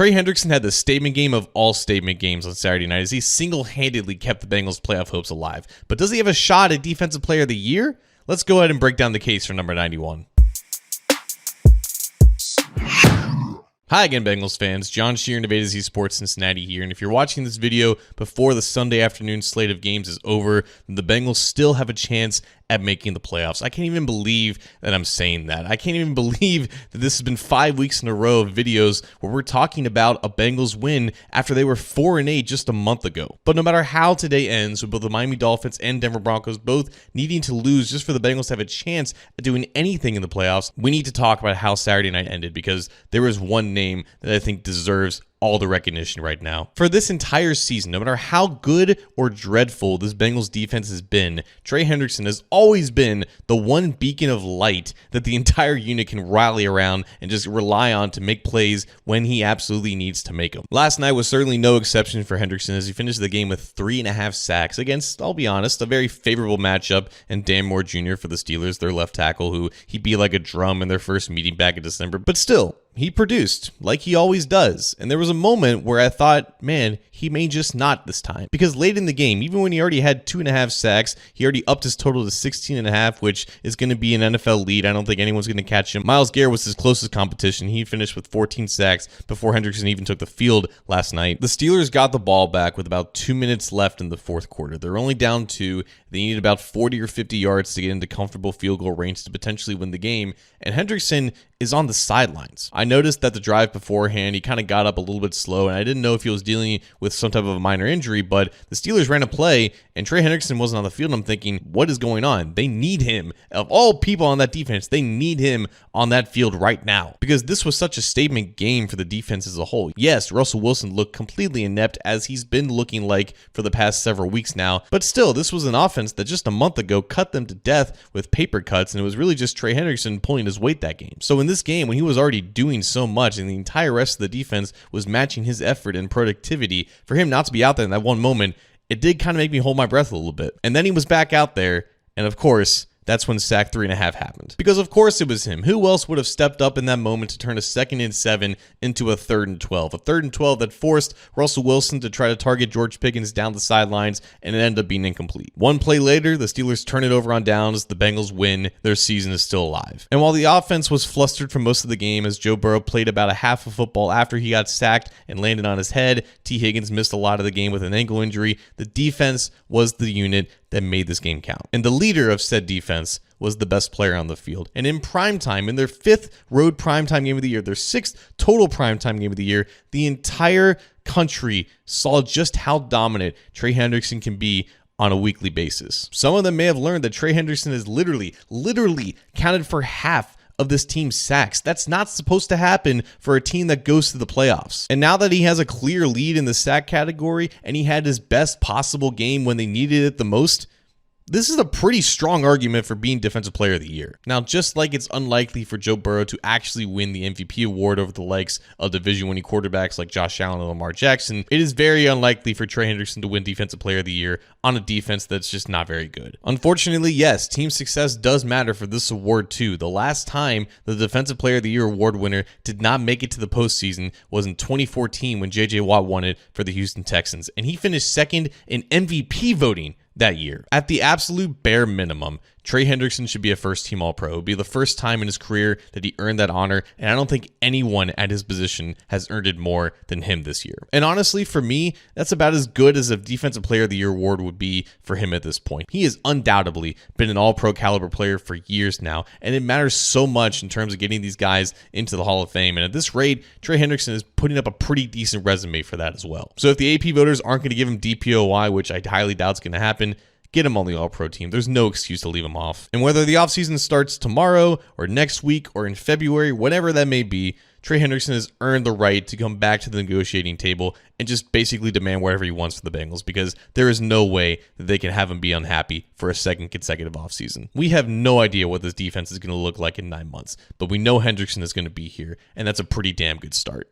Trey Hendrickson had the statement game of all statement games on Saturday night as he single-handedly kept the Bengals' playoff hopes alive. But does he have a shot at Defensive Player of the Year? Let's go ahead and break down the case for number 91. Hi again, Bengals fans. John Sheeran of A to Z Sports Cincinnati here, and if you're watching this video before the Sunday afternoon slate of games is over, then the Bengals still have a chance at making the playoffs. I can't even believe that I'm saying that. I can't even believe that this has been 5 weeks in a row of videos where we're talking about a Bengals win after they were 4-8 just a month ago. But no matter how today ends, with both the Miami Dolphins and Denver Broncos both needing to lose just for the Bengals to have a chance at doing anything in the playoffs, we need to talk about how Saturday night ended, because there is one name that I think deserves all the recognition right now. For this entire season, no matter how good or dreadful this Bengals defense has been, Trey Hendrickson has always been the one beacon of light that the entire unit can rally around and just rely on to make plays when he absolutely needs to make them. Last night was certainly no exception for Hendrickson as he finished the game with 3.5 sacks against, I'll be honest, a very favorable matchup and Dan Moore Jr. for the Steelers, their left tackle, who he beat like a drum in their first meeting back in December. But still, he produced like he always does. And there was a moment where I thought, man, he may just not this time. Because late in the game, even when he already had 2.5 sacks, he already upped his total to 16.5, which is going to be an NFL lead. I don't think anyone's going to catch him. Myles Garrett was his closest competition. He finished with 14 sacks before Hendrickson even took the field last night. The Steelers got the ball back with about 2 minutes left in the fourth quarter. They're only down 2. They needed about 40 or 50 yards to get into comfortable field goal range to potentially win the game. And Hendrickson is on the sidelines. I noticed that the drive beforehand, he kind of got up a little bit slow, and I didn't know if he was dealing with some type of a minor injury, but the Steelers ran a play, and Trey Hendrickson wasn't on the field, and I'm thinking, what is going on? They need him. Of all people on that defense, they need him on that field right now, because this was such a statement game for the defense as a whole. Yes, Russell Wilson looked completely inept, as he's been looking like for the past several weeks now, but still, this was an offense that just a month ago cut them to death with paper cuts, and it was really just Trey Hendrickson pulling his weight that game. So in this game, when he was already doing so much and the entire rest of the defense was matching his effort and productivity, for him not to be out there in that one moment, it did kind of make me hold my breath a little bit. And then he was back out there, and of course, that's when sack 3.5 happened. Because of course it was him. Who else would have stepped up in that moment to turn a 2nd and 7 into a 3rd and 12? A 3rd and 12 that forced Russell Wilson to try to target George Pickens down the sidelines, and it ended up being incomplete. One play later, the Steelers turn it over on downs, the Bengals win, their season is still alive. And while the offense was flustered for most of the game as Joe Burrow played about a half of football after he got sacked and landed on his head, T. Higgins missed a lot of the game with an ankle injury, the defense was the unit that made this game count. And the leader of said defense was the best player on the field. And in primetime, in their 5th road primetime game of the year, their 6th total primetime game of the year, the entire country saw just how dominant Trey Hendrickson can be on a weekly basis. Some of them may have learned that Trey Hendrickson is literally counted for half of this team's sacks. That's not supposed to happen for a team that goes to the playoffs. And now that he has a clear lead in the sack category and he had his best possible game when they needed it the most, this is a pretty strong argument for being Defensive Player of the Year. Now, just like it's unlikely for Joe Burrow to actually win the MVP award over the likes of division-winning quarterbacks like Josh Allen and Lamar Jackson, it is very unlikely for Trey Hendrickson to win Defensive Player of the Year on a defense that's just not very good. Unfortunately, yes, team success does matter for this award too. The last time the Defensive Player of the Year award winner did not make it to the postseason was in 2014 when J.J. Watt won it for the Houston Texans, and he finished 2nd in MVP voting that year. At the absolute bare minimum, Trey Hendrickson should be a first-team All-Pro. It would be the first time in his career that he earned that honor, and I don't think anyone at his position has earned it more than him this year. And honestly, for me, that's about as good as a Defensive Player of the Year award would be for him at this point. He has undoubtedly been an All-Pro caliber player for years now, and it matters so much in terms of getting these guys into the Hall of Fame. And at this rate, Trey Hendrickson is putting up a pretty decent resume for that as well. So if the AP voters aren't going to give him DPOY, which I highly doubt is going to happen, get him on the All-Pro team. There's no excuse to leave him off. And whether the offseason starts tomorrow or next week or in February, whatever that may be, Trey Hendrickson has earned the right to come back to the negotiating table and just basically demand whatever he wants for the Bengals, because there is no way that they can have him be unhappy for a 2nd consecutive offseason. We have no idea what this defense is going to look like in 9 months, but we know Hendrickson is going to be here, and that's a pretty damn good start.